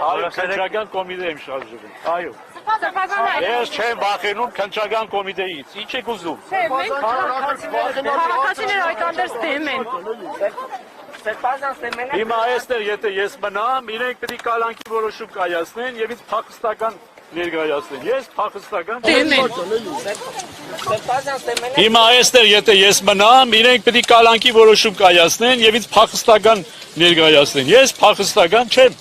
Այո, քննչական կոմիտե եմ շարժվում։ Այո։ Ես չեմ վախենում քննչական կոմիտեից։ Ինչ եք ուզում։ Քաղաքացիները այդ անդերս դեմ են։ Հիմա այստեղ եթե ես մնամ, իրենք պետք է կալանքի որոշում կայացնեն եւ ինձ փախստական ներկայացնեն։ Ես փախստական դեմ եմ։ Հիմա այստեղ եթե ես մնամ, իրենք պետք է կալանքի որոշում կայացնեն եւ ինձ փախստական ներկայացնեն։ Ես փախստական չեմ։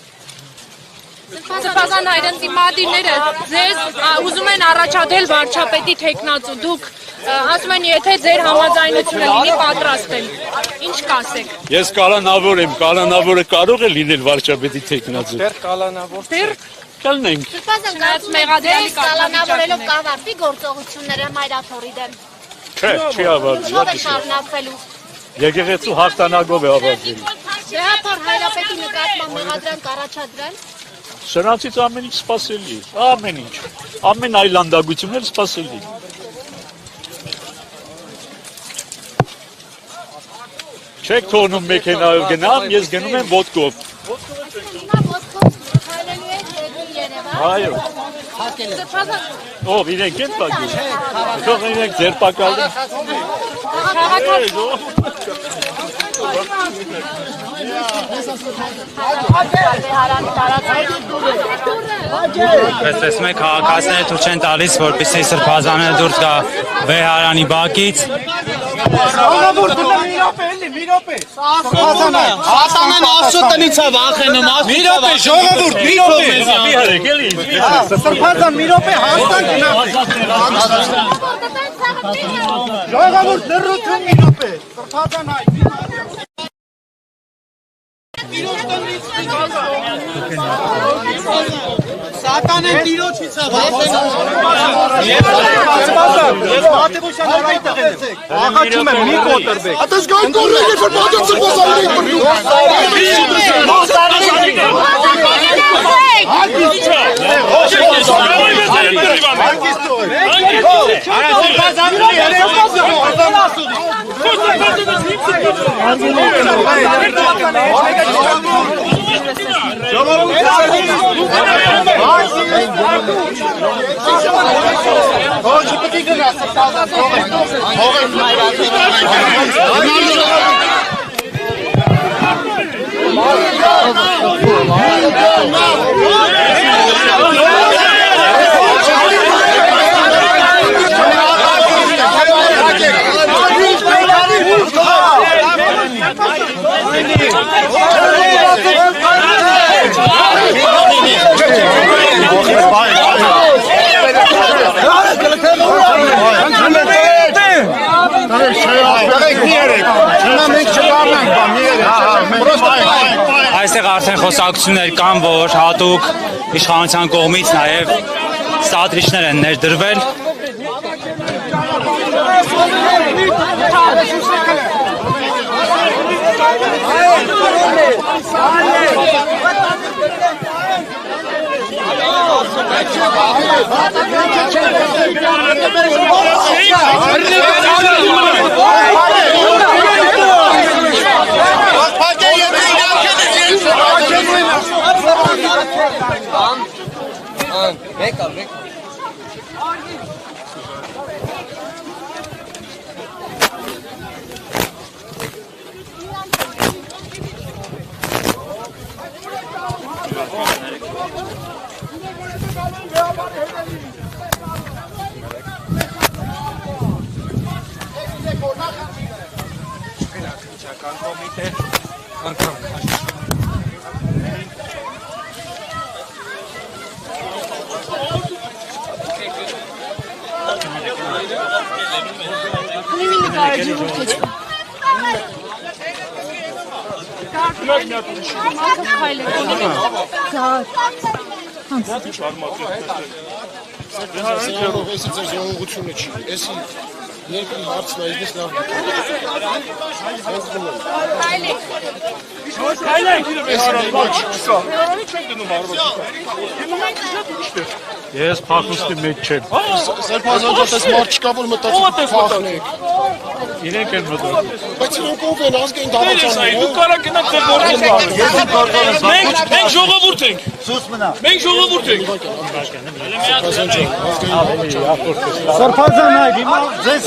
Սրբազան հայրենի մատիները ձեզ ուզում են առաջադել վարչապետի թեկնածու, դուք ասում են եթե ձեր համաձայնությունը լինի պատրաստ են, ինչ կասեք։ Ես կալանավոր եմ, կալանավորը կարող է լինել վարչապետի թեկնածու։ Դեռ կալանավոր Դեռ կլնենք։ Սրբազան կալանավորելով կալանավորելով կավարտի գործողությունները մայրաթորի դեմ։ Չէ, չի ավարտի։ Ո՞վ է շարունակվելու։ Եկեղեցու հաղթանակով է ավարտվել։ Շեհաթոր հայրապետի նկատմամբ մեղադրանք առաջադրել։ Սրանցից ամեն ինչ սպասելի է, ամեն ինչ, ամեն այլանդագություններ սպասելի։ Չեք թողնում մեքենայով գնամ, ես գնում եմ ոտքով։ Հիմա ոտքով քայլելու եք դեպի Երևան։ Այո։ Ով իրենք են տակի։ Թող իրենք ձերբակալեն։ Տեսնում եք քաղաքացիները թույլ չեն տալիս, որպեսզի Սրբազանը դուրս գա վեհարանի բակից։ Հասանեն Աստծո տնից է վախենում, մի րոպե, ժողովուրդ, մի րոպե։ Սրբազան մի րոպե հաստատ ժողովուրդ լրություն մի րոպե։ Սրբազան հայ։ Սատանեն տիրոջից է վախենում։ Ես Մատեոսյան այդտեղ եմ։ Աղաչում եմ մի կոտրվեք։ Ատես գան կորրեք, երբ որ բաժան սրբազանին եք բռնում։ Այստեղ արդեն խոսակցություններ կան, որ հատուկ իշխանության կողմից նաև սադրիչներ են ներդրվել։ Քայլեք։ Ես փախուստի մեջ չեմ։ Սերբազան ջոպես մարդ չկա, որ մտածում փախնեք։ Իրենք են մտածում։ Բայց իրենք ով են ազգային դավաճանները։ Դու կարա գնաք ձեր գործը բարձր։ Մենք ժողովուրդ ենք։ Սուս մնա։ Մենք ժողովուրդ ենք։ Սերբազան այ հիմա ձեզ